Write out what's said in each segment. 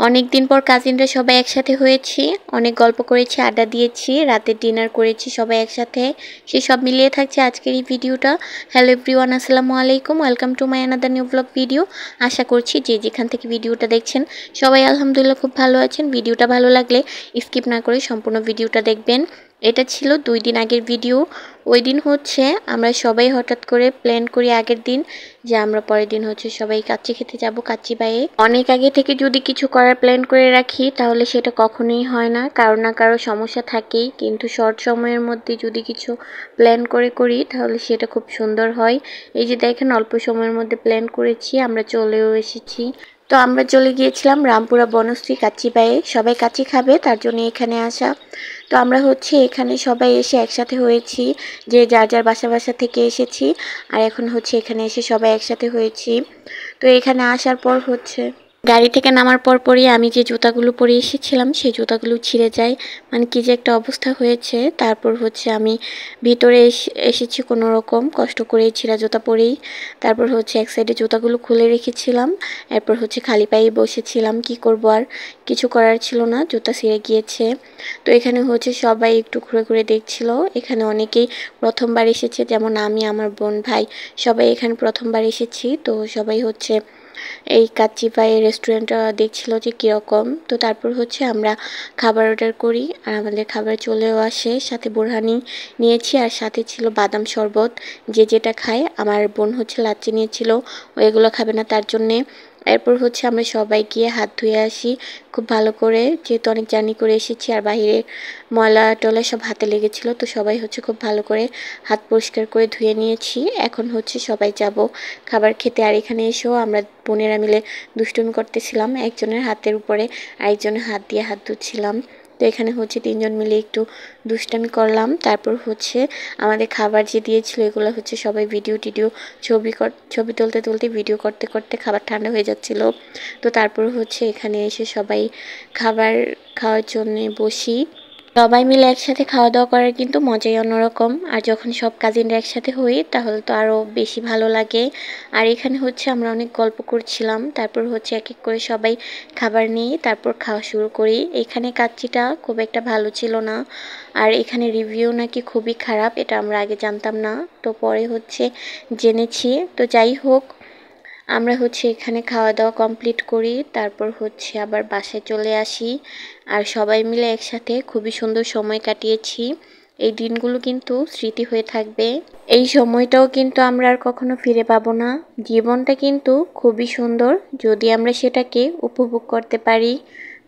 অনেক দিন পর কাজিনরা সবাই একসাথে হয়েছি, অনেক গল্প করেছি, আড্ডা দিয়েছি, রাতের ডিনার করেছি সবাই একসাথে। সেসব মিলিয়ে থাকছে আজকের এই ভিডিওটা। হ্যালো এভরিওয়ান, আসসালামু আলাইকুম, welcome to my another new blog video. আশা করছি যে যেখান থেকে ভিডিওটা দেখছেন সবাই আলহামদুলিল্লাহ খুব ভালো আছেন। ভিডিওটা ভালো লাগলে স্কিপ না করে সম্পূর্ণ ভিডিওটা দেখবেন। এটা ছিল 2 দিন আগের ভিডিও। ওই দিন হচ্ছে আমরা সবাই হঠাৎ করে প্ল্যান করি আগের দিন যে আমরা পরের দিন হচ্ছে সবাই কাচ্চি খেতে যাব কাচ্চি বাইয়ে। অনেক আগে থেকে যদি কিছু করার প্ল্যান করে রাখি তাহলে সেটা কখনোই হয় না, কারো না কারো সমস্যা থাকেই। কিন্তু শর্ট সময়ের মধ্যে যদি কিছু প্ল্যান করে করি তাহলে সেটা খুব সুন্দর হয়। এই যে দেখেন, অল্প সময়ের মধ্যে প্ল্যান করেছি, আমরা চলেও এসেছি। তো আমরা চলে গিয়েছিলাম রামপুরা বনশ্রী কাচ্চি বাইয়ে। সবাই কাচ্চি খাবে তার জন্য এখানে আসা। তো আমরা হচ্ছে এখানে সবাই এসে একসাথে হয়েছি, যে যার যার বাসা থেকে এসেছি, আর এখন হচ্ছে এখানে এসে সবাই একসাথে হয়েছি। তো এখানে আসার পর হচ্ছে গাড়ি থেকে নামার পরই আমি যে জুতাগুলো পরে এসেছিলাম সেই জুতাগুলো ছিঁড়ে যায়, মানে কি যে একটা অবস্থা হয়েছে। তারপর হচ্ছে আমি ভিতরে এসেছি কোনো রকম কষ্ট করে ছিঁড়া জুতা পরেই। তারপর হচ্ছে এক সাইডে জুতাগুলো খুলে রেখেছিলাম, এরপর হচ্ছে খালি পায়ে বসেছিলাম। কি করব, আর কিছু করার ছিল না, জুতা ছিঁড়ে গিয়েছে। তো এখানে হচ্ছে সবাই একটু ঘুরে ঘুরে দেখছিল। এখানে অনেকেই প্রথমবার এসেছে, যেমন আমি, আমার বোন, ভাই সবাই এখানে প্রথমবার এসেছি। তো সবাই হচ্ছে এই কাচ্চি পায়ের রেস্টুরেন্টটা দেখছিল যে কীরকম। তো তারপর হচ্ছে আমরা খাবার অর্ডার করি আর আমাদের খাবার চলেও আসে। সাথে বোরহানি নিয়েছি আর সাথে ছিল বাদাম শরবত, যে যেটা খায়। আমার বোন হচ্ছে লাচ্ছি নিয়েছিল, ও এগুলো খাবে না তার জন্যে। এরপর হচ্ছে আমরা সবাই গিয়ে হাত ধুয়ে আসি খুব ভালো করে, যেহেতু অনেক জার্নি করে এসেছি আর বাইরে ময়লা টলা সব হাতে লেগেছিলো। তো সবাই হচ্ছে খুব ভালো করে হাত পরিষ্কার করে ধুয়ে নিয়েছি। এখন হচ্ছে সবাই যাব খাবার খেতে। আর এখানে এসেও আমরা বোনেরা মিলে দুষ্টুমি করতেছিলাম, একজনের হাতের উপরে আরেকজনের হাত দিয়ে হাত ধুচ্ছিলাম। তো এখানে হচ্ছে 3 জন মিলে একটু দুষ্টামি করলাম। তারপর হচ্ছে আমাদের খাবার যে দিয়েছিল এগুলো হচ্ছে সবাই ভিডিও ছবি তুলতে ভিডিও করতে করতে খাবার ঠান্ডা হয়ে যাচ্ছিল। তো তারপর হচ্ছে এখানে এসে সবাই খাবার খাওয়ার জন্য বসি। সবাই মিলে একসাথে খাওয়া দাওয়া করার কিন্তু মজাই অন্যরকম। আর যখন সব কাজিনরা একসাথে হই তাহলে তো আরও বেশি ভালো লাগে। আর এখানে হচ্ছে আমরা অনেক গল্প করছিলাম। তারপর হচ্ছে এক এক করে সবাই খাবার নিই, তারপর খাওয়া শুরু করি। এখানে কাচ্চিটা খুব একটা ভালো ছিল না, আর এখানে রিভিউ নাকি খুবই খারাপ, এটা আমরা আগে জানতাম না, তো পরে হচ্ছে জেনেছি। তো যাই হোক, আমরা হচ্ছে এখানে খাওয়া দাওয়া কমপ্লিট করি, তারপর হচ্ছে আবার বাসায় চলে আসি। আর সবাই মিলে একসাথে খুবই সুন্দর সময় কাটিয়েছি। এই দিনগুলো কিন্তু স্মৃতি হয়ে থাকবে। এই সময়টাও কিন্তু আমরা আর কখনো ফিরে পাবো না। জীবনটা কিন্তু খুবই সুন্দর যদি আমরা সেটাকে উপভোগ করতে পারি।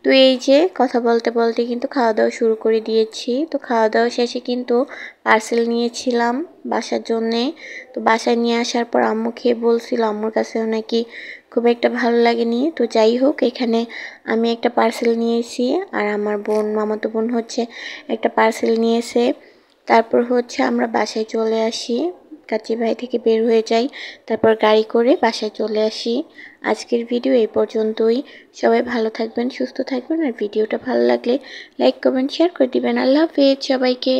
তো এই যে কথা বলতে বলতে কিন্তু খাওয়া দাওয়া শুরু করে দিয়েছি। তো খাওয়া দাওয়া শেষে কিন্তু পার্সেল নিয়েছিলাম বাসার জন্যে। তো বাসায় নিয়ে আসার পর আম্মু খেয়ে বলছিল আম্মুর কাছেও নাকি খুব একটা ভালো লাগেনি। তো যাই হোক, এখানে আমি একটা পার্সেল নিয়েছি আর আমার বোন, মামাতো বোন হচ্ছে একটা পার্সেল নিয়েছে। তারপর হচ্ছে আমরা বাসায় চলে আসি, কাচ্চি ভাই থেকে বের হয়ে যাই, তারপর গাড়ি করে বাসায় চলে আসি। আজকের ভিডিও এই পর্যন্তই। সবাই ভালো থাকবেন, সুস্থ থাকবেন, আর ভিডিওটা ভালো লাগলে লাইক কমেন্ট শেয়ার করে দিবেন। আল্লাহ হাফেজ সবাইকে।